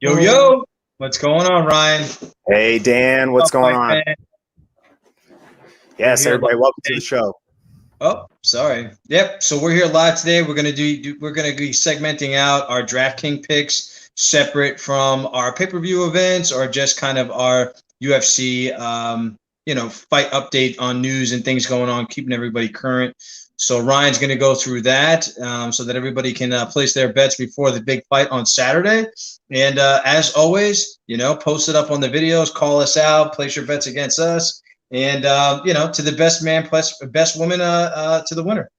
Yo, yo, what's going on, Ryan? Hey, Dan, what's Up, going my on? man? We're Yes, here live everybody, welcome to the today. show. Oh, sorry. Yep. So we're here live today. We're gonna be segmenting out our DraftKings picks separate from our pay-per-view events or just kind of our UFC fight update on news and things going on, keeping everybody current. So Ryan's going to go through that so that everybody can place their bets before the big fight on Saturday. And as always, post it up on the videos, call us out, place your bets against us, and to the best man plus best woman to the winner.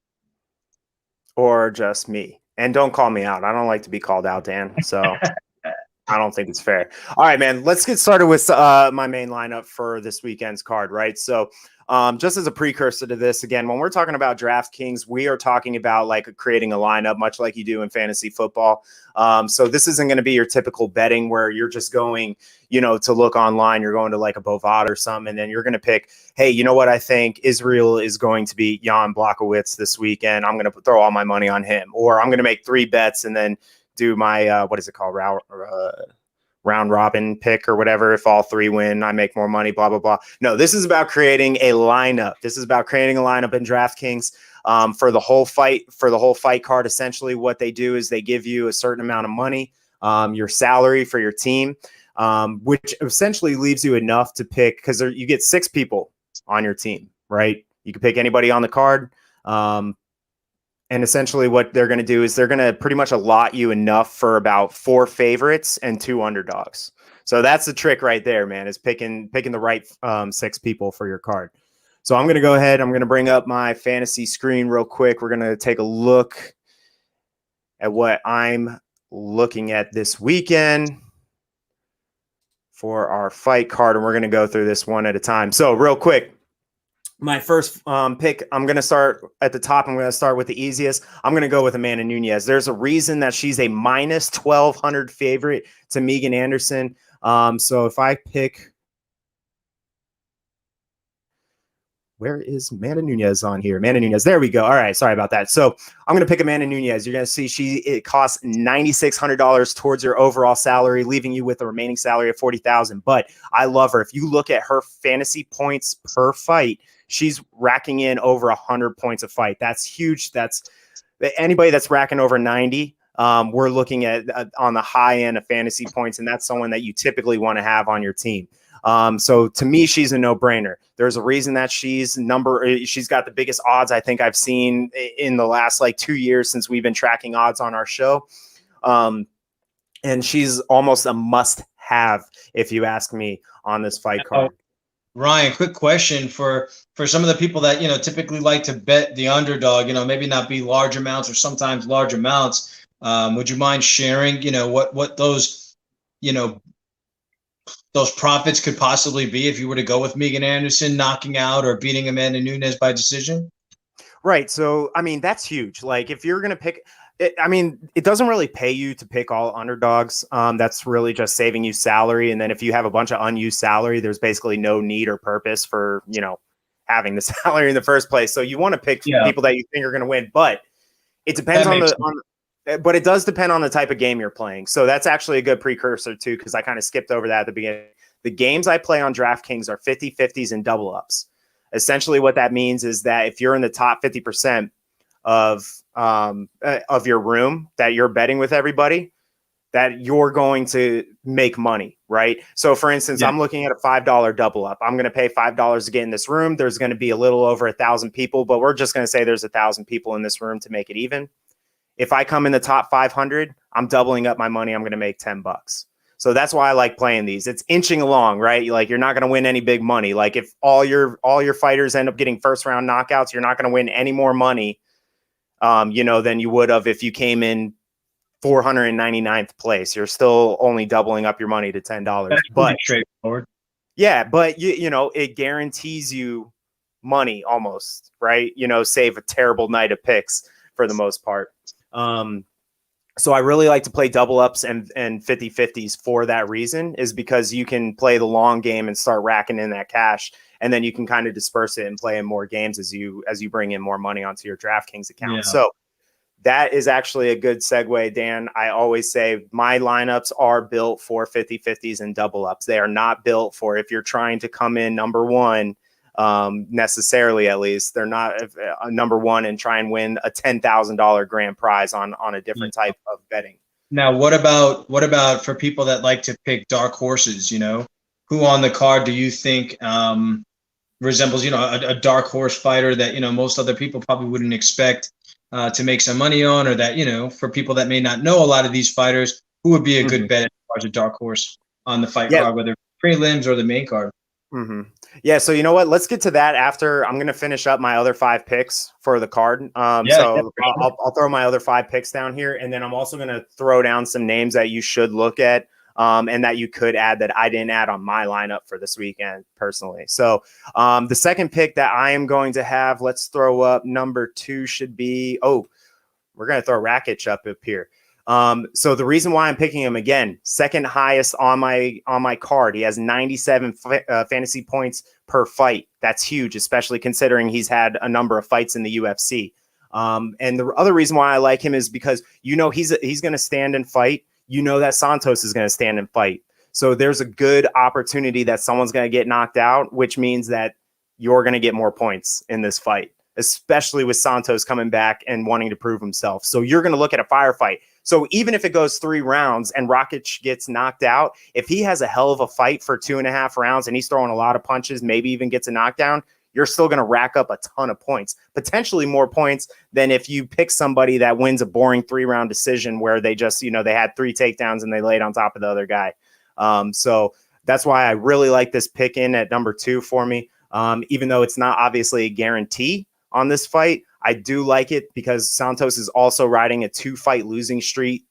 Or just me. And don't call me out. I don't like to be called out, Dan. So I don't think it's fair. All right, man. Let's get started with my main lineup for this weekend's card, right? So just as a precursor to this, again, when we're talking about DraftKings, we are talking about like creating a lineup, much like you do in fantasy football. So this isn't going to be your typical betting where you're just going, to look online. You're going to like a Bovada or something, and then you're going to pick, hey, you know what? I think Israel is going to beat Jan Blachowicz this weekend. I'm going to throw all my money on him. Or I'm going to make 3 bets and then do my, what is it called? Round robin pick or whatever. If all 3 win, I make more money, blah, blah, blah. No, this is about creating a lineup. This is about creating a lineup in DraftKings for the whole fight card. Essentially what they do is they give you a certain amount of money, your salary for your team, which essentially leaves you enough to pick because you get 6 people on your team, right? You can pick anybody on the card. And essentially what they're going to do is they're going to pretty much allot you enough for about 4 favorites and 2 underdogs. So that's the trick right there, man, is picking the right 6 people for your card. So I'm going to go ahead. I'm going to bring up my fantasy screen real quick. We're going to take a look at what I'm looking at this weekend for our fight card. And we're going to go through this one at a time. So real quick. My first pick, I'm going to start at the top. I'm going to start with the easiest. I'm going to go with Amanda Nunes. There's a reason that she's a minus 1,200 favorite to Megan Anderson. So if I pick, where is Amanda Nunes on here? Amanda Nunes. There we go. All right. Sorry about that. So I'm going to pick Amanda Nunes. You're going to see it costs $9,600 towards your overall salary, leaving you with a remaining salary of $40,000. But I love her. If you look at her fantasy points per fight, she's racking in over 100 points a fight. That's huge. That's anybody that's racking over 90. We're looking at on the high end of fantasy points, and that's someone that you typically want to have on your team. So to me, she's a no-brainer. There's a reason that she's got the biggest odds I think I've seen in the last like 2 years since we've been tracking odds on our show. And she's almost a must-have, if you ask me, on this fight card. Ryan, quick question for some of the people that typically like to bet the underdog, maybe not be large amounts or sometimes large amounts. Would you mind sharing, what those profits could possibly be if you were to go with Megan Anderson knocking out or beating Amanda Nunes by decision? Right. So, I mean, that's huge. Like if you're going to pick it, I mean, it doesn't really pay you to pick all underdogs. That's really just saving you salary. And then if you have a bunch of unused salary, there's basically no need or purpose for, having the salary in the first place. So you want to pick people that you think are going to win, but it depends but it does depend on the type of game you're playing. So that's actually a good precursor too, because I kind of skipped over that at the beginning. The games I play on DraftKings are 50-50s and double ups. Essentially what that means is that if you're in the top 50% of your room that you're betting with everybody, that you're going to make money, right? So for instance, I'm looking at a $5 double up. I'm going to pay $5 to get in this room. There's going to be a little over 1,000 people, but we're just going to say there's 1,000 people in this room to make it even. If I come in the top 500, I'm doubling up my money. I'm going to make $10. So that's why I like playing these. It's inching along, right? Like you're not going to win any big money. Like if all your fighters end up getting first round knockouts, you're not going to win any more money, than you would have if you came in 499th place. You're still only doubling up your money to $10. That's pretty straightforward. Yeah, but it guarantees you money almost, right? Save a terrible night of picks for the most part. So I really like to play double ups and 50-50s for that reason, is because you can play the long game and start racking in that cash, and then you can kind of disperse it and play in more games as you bring in more money onto your DraftKings account. Yeah. So that is actually a good segue, Dan. I always say my lineups are built for 50-50s and double ups. They are not built for if you're trying to come in number one, necessarily, at least. They're not number one and try and win a $10,000 grand prize on a different type of betting. Now, what about for people that like to pick dark horses? Who on the card do you think resembles a dark horse fighter that most other people probably wouldn't expect to make some money on, or that for people that may not know a lot of these fighters, who would be a good bet as far as a dark horse on the fight card, whether prelims or the main card? Yeah, so you know what? Let's get to that after I'm going to finish up my other 5 picks for the card. I'll throw my other 5 picks down here, and then I'm also going to throw down some names that you should look at and that you could add that I didn't add on my lineup for this weekend personally. So the second pick that I am going to have, let's throw up number 2 should be, we're going to throw Rakic up here. So the reason why I'm picking him again, second highest on my card, he has 97 fantasy points per fight. That's huge, especially considering he's had a number of fights in the UFC. And the other reason why I like him is because, he's going to stand and fight. That Santos is going to stand and fight. So there's a good opportunity that someone's going to get knocked out, which means that you're going to get more points in this fight, especially with Santos coming back and wanting to prove himself. So you're going to look at a firefight. So even if it goes 3 rounds and Rakic gets knocked out, if he has a hell of a fight for 2.5 rounds and he's throwing a lot of punches, maybe even gets a knockdown, you're still going to rack up a ton of points, potentially more points than if you pick somebody that wins a boring 3-round decision where they just, they had 3 takedowns and they laid on top of the other guy. So that's why I really like this pick in at number 2 for me. Even though it's not obviously a guarantee on this fight, I do like it because Santos is also riding a 2-fight losing streak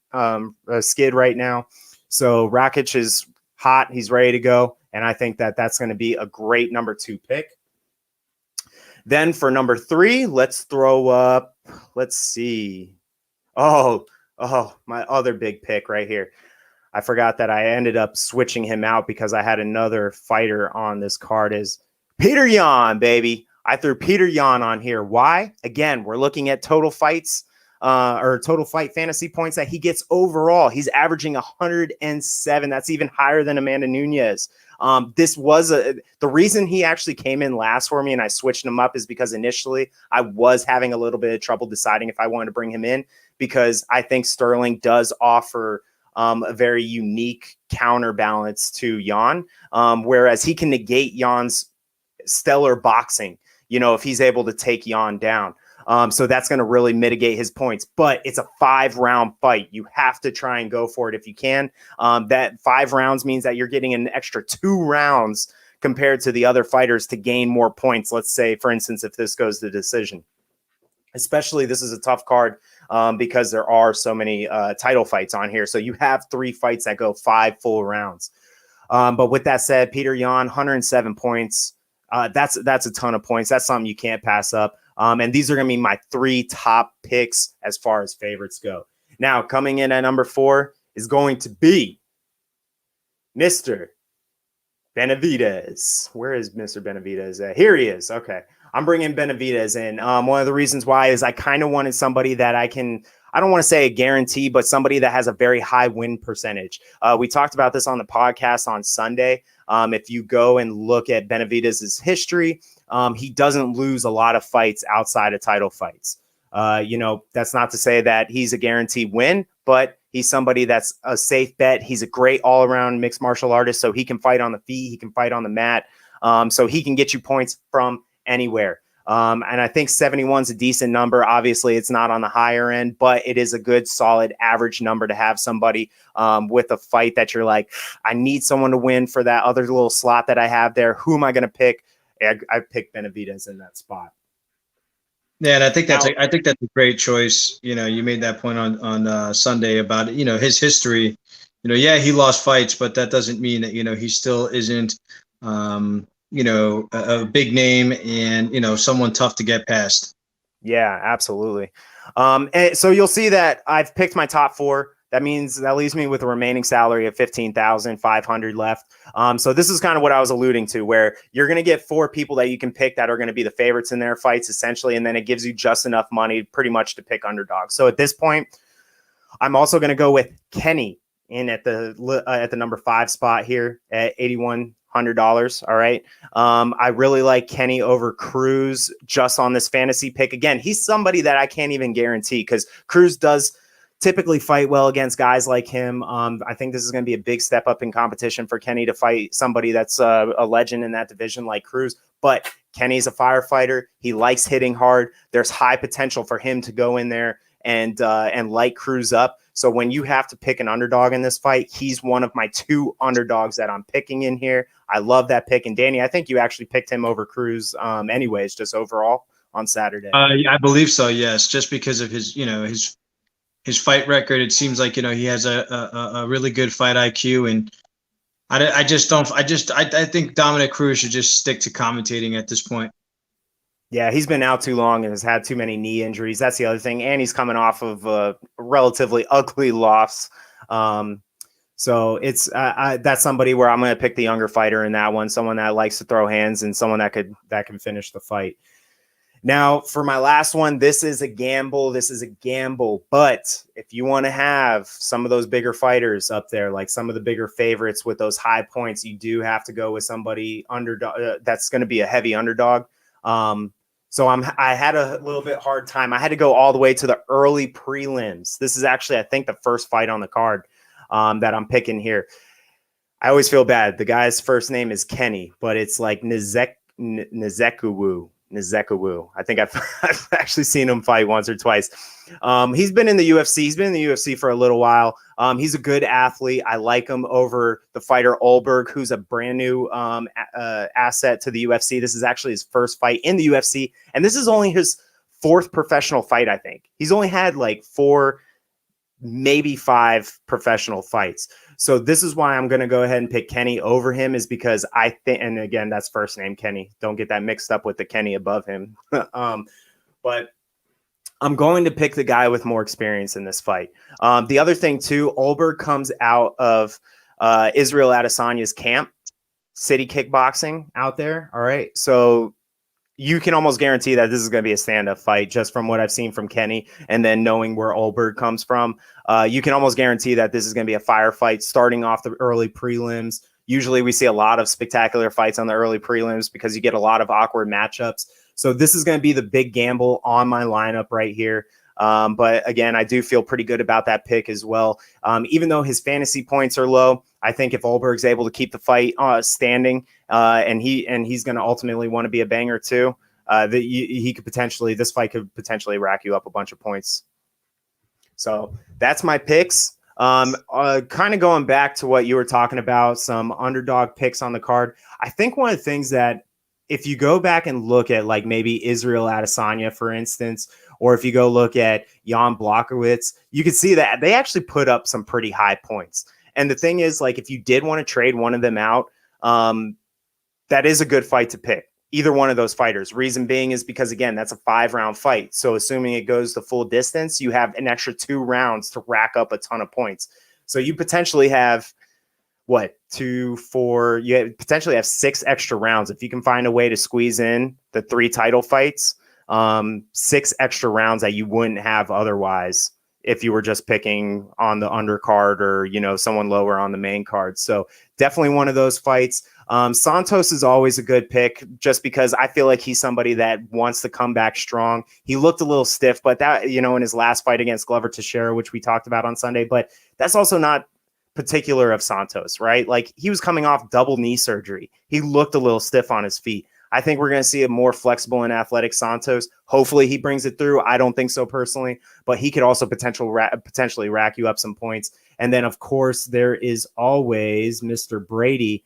skid right now. So Rakic is hot. He's ready to go. And I think that that's going to be a great number 2 pick. Then for number 3, let's throw up, let's see. Oh, my other big pick right here. I forgot that I ended up switching him out because I had another fighter on this card is Peter Yan, baby. I threw Peter Yan on here. Why? Again, we're looking at total fights or total fight fantasy points that he gets overall. He's averaging 107. That's even higher than Amanda Nunes. This was the reason he actually came in last for me and I switched him up is because initially I was having a little bit of trouble deciding if I wanted to bring him in because I think Sterling does offer a very unique counterbalance to Yan, whereas he can negate Yan's stellar boxing, if he's able to take Yan down. So that's going to really mitigate his points, but it's a 5-round fight. You have to try and go for it if you can. That 5 rounds means that you're getting an extra 2 rounds compared to the other fighters to gain more points. Let's say, for instance, if this goes to decision, especially this is a tough card because there are so many title fights on here. So you have 3 fights that go 5 full rounds. But with that said, Peter Yan, 107 points. That's a ton of points. That's something you can't pass up. And these are going to be my 3 top picks as far as favorites go. Now, coming in at number 4 is going to be Mr. Benavidez. Where is Mr. Benavidez? Here he is. Okay. I'm bringing Benavidez in. One of the reasons why is I kind of wanted somebody that I don't want to say a guarantee, but somebody that has a very high win percentage. We talked about this on the podcast on Sunday. If you go and look at Benavidez's history, he doesn't lose a lot of fights outside of title fights. That's not to say that he's a guaranteed win, but he's somebody that's a safe bet. He's a great all-around mixed martial artist, so he can fight on the feet, he can fight on the mat, so he can get you points from anywhere. And I think 71 is a decent number. Obviously, it's not on the higher end, but it is a good, solid, average number to have somebody with a fight that you're like, I need someone to win for that other little slot that I have there. Who am I going to pick? I picked Benavidez in that spot. Yeah, and I think that's a great choice. You made that point on Sunday about his history. He lost fights, but that doesn't mean that he still isn't a big name and someone tough to get past. Yeah, absolutely. And so you'll see that I've picked my top 4. That means that leaves me with a remaining salary of $15,500 left. So this is kind of what I was alluding to, where you're going to get 4 people that you can pick that are going to be the favorites in their fights, essentially, and then it gives you just enough money pretty much to pick underdogs. So at this point, I'm also going to go with Kenny in at the number 5 spot here at $8,100. All right. I really like Kenny over Cruz just on this fantasy pick. Again, he's somebody that I can't even guarantee because Cruz does typically fight well against guys like him. I think this is going to be a big step up in competition for Kenny to fight somebody that's a legend in that division like Cruz. But Kenny's a firefighter. He likes hitting hard. There's high potential for him to go in there and light Cruz up. So when you have to pick an underdog in this fight, he's one of my 2 underdogs that I'm picking in here. I love that pick. And Danny, I think you actually picked him over Cruz anyways, just overall on Saturday. I believe so. Yes. Just because of his, his fight record. It seems like, he has a really good fight IQ, and I think Dominic Cruz should just stick to commentating at this point. Yeah, he's been out too long and has had too many knee injuries. That's the other thing. And he's coming off of a relatively ugly loss. So it's that's somebody where I'm going to pick the younger fighter in that one, someone that likes to throw hands and someone that can finish the fight. Now, for my last one, this is a gamble. But if you want to have some of those bigger fighters up there, like some of the bigger favorites with those high points, you do have to go with somebody underdog that's going to be a heavy underdog. So I had a little bit hard time. I had to go all the way to the early prelims. This is actually, I think, the first fight on the card that I'm picking here. I always feel bad. The guy's first name is Kenny, but it's like Nzekuwu. I think I've actually seen him fight once or twice. He's been in the UFC. He's been in the UFC for a little while. He's a good athlete. I like him over the fighter Olberg, who's a brand new asset to the UFC. This is actually his first fight in the UFC, and this is only his 4th professional fight, I think. He's only had like 4, maybe 5 professional fights. So this is why I'm going to go ahead and pick Kenny over him, is because I think, and again, that's first name Kenny. Don't get that mixed up with the Kenny above him. But I'm going to pick the guy with more experience in this fight. The other thing too, Olberg comes out of Israel Adesanya's camp, City Kickboxing out there. All right. So you can almost guarantee that this is going to be a stand-up fight just from what I've seen from Kenny, and then knowing where Olberg comes from. You can almost guarantee that this is going to be a firefight starting off the early prelims. Usually we see a lot of spectacular fights on the early prelims because you get a lot of awkward matchups. So this is going to be the big gamble on my lineup right here. But again, I do feel pretty good about that pick as well. Even though his fantasy points are low, I think if Olberg's able to keep the fight standing, and he's going to ultimately want to be a banger too, this fight could potentially rack you up a bunch of points. So that's my picks. Kind of going back to what you were talking about, some underdog picks on the card. I think one of the things that, if you go back and look at like maybe Israel Adesanya, for instance, or if you go look at Jan Blachowicz, you can see that they actually put up some pretty high points. And the thing is, like, if you did want to trade one of them out, that is a good fight to pick. Either one of those fighters. Reason being is because, again, that's a 5-round fight. So assuming it goes the full distance, you have an extra 2 rounds to rack up a ton of points. So you potentially have, 2, 4, you potentially have 6 extra rounds. If you can find a way to squeeze in the 3 title fights, 6 extra rounds that you wouldn't have otherwise if you were just picking on the undercard or, someone lower on the main card. So definitely one of those fights. Santos is always a good pick just because I feel like he's somebody that wants to come back strong. He looked a little stiff, but that, in his last fight against Glover Teixeira, which we talked about on Sunday, but that's also not particular of Santos, right? Like, he was coming off double knee surgery. He looked a little stiff on his feet. I think we're going to see a more flexible and athletic Santos. Hopefully he brings it through. I don't think so personally, but he could also potentially rack you up some points. And then, of course, there is always Mr. Brady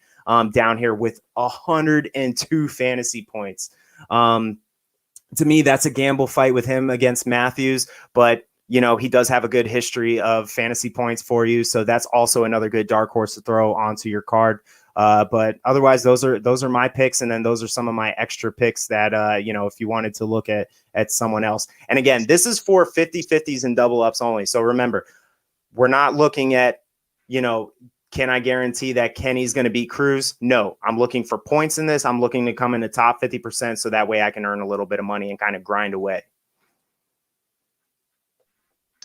down here with 102 fantasy points. To me, that's a gamble fight with him against Matthews, but he does have a good history of fantasy points for you. So that's also another good dark horse to throw onto your card. But otherwise, those are my picks. And then those are some of my extra picks that, if you wanted to look at someone else. And again, this is for 50-50s and double ups only. So remember, we're not looking at, can I guarantee that Kenny's going to beat Cruz? No, I'm looking for points in this. I'm looking to come in the top 50% so that way I can earn a little bit of money and kind of grind away.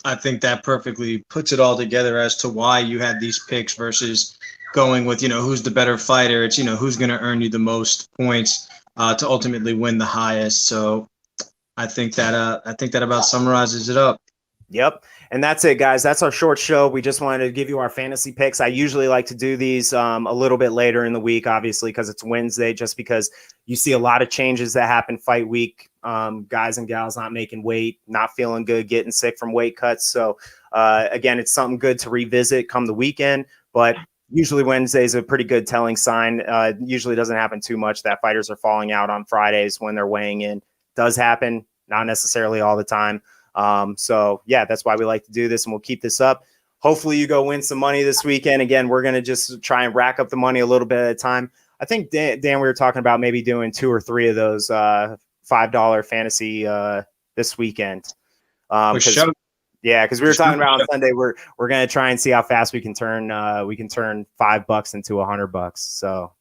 I think that perfectly puts it all together as to why you had these picks versus going with, who's the better fighter. It's, who's going to earn you the most points to ultimately win the highest. So I think that about summarizes it up. Yep. And that's it, guys. That's our short show. We just wanted to give you our fantasy picks. I usually like to do these a little bit later in the week, obviously, because it's Wednesday, just because you see a lot of changes that happen fight week. Guys and gals not making weight, not feeling good, getting sick from weight cuts. So, again, it's something good to revisit come the weekend. But usually Wednesday is a pretty good telling sign. Usually doesn't happen too much that fighters are falling out on Fridays when they're weighing in. Does happen, not necessarily all the time. So yeah, that's why we like to do this, and we'll keep this up. Hopefully you go win some money this weekend. Again, we're going to just try and rack up the money a little bit at a time. I think Dan, we were talking about maybe doing 2 or 3 of those $5 fantasy this weekend. Sure. Yeah, because we were talking about on Sunday, we're going to try and see how fast we can turn $5 into $100. So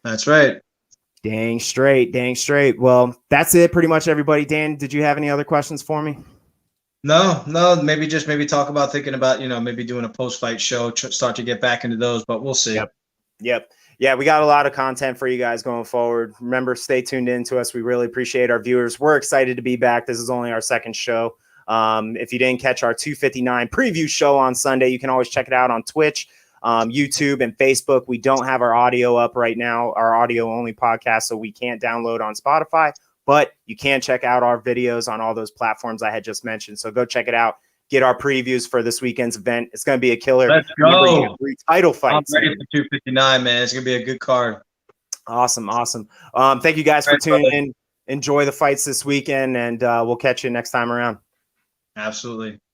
that's right. Dang straight. Well, that's it pretty much, everybody. Dan, did you have any other questions for me? No, maybe talk about thinking about, maybe doing a post-fight show, start to get back into those, but we'll see. Yep. Yeah, we got a lot of content for you guys going forward. Remember, stay tuned in to us. We really appreciate our viewers. We're excited to be back. This is only our second show. If you didn't catch our 259 preview show on Sunday, you can always check it out on Twitch, YouTube, and Facebook. We don't have our audio up right now, our audio-only podcast, so we can't download on Spotify. But you can check out our videos on all those platforms I had just mentioned. So go check it out. Get our previews for this weekend's event. It's going to be a killer. Let's go. 3 title fights. I'm ready for 259, man. It's going to be a good card. Awesome. Thank you guys for tuning in. Enjoy the fights this weekend, and we'll catch you next time around. Absolutely.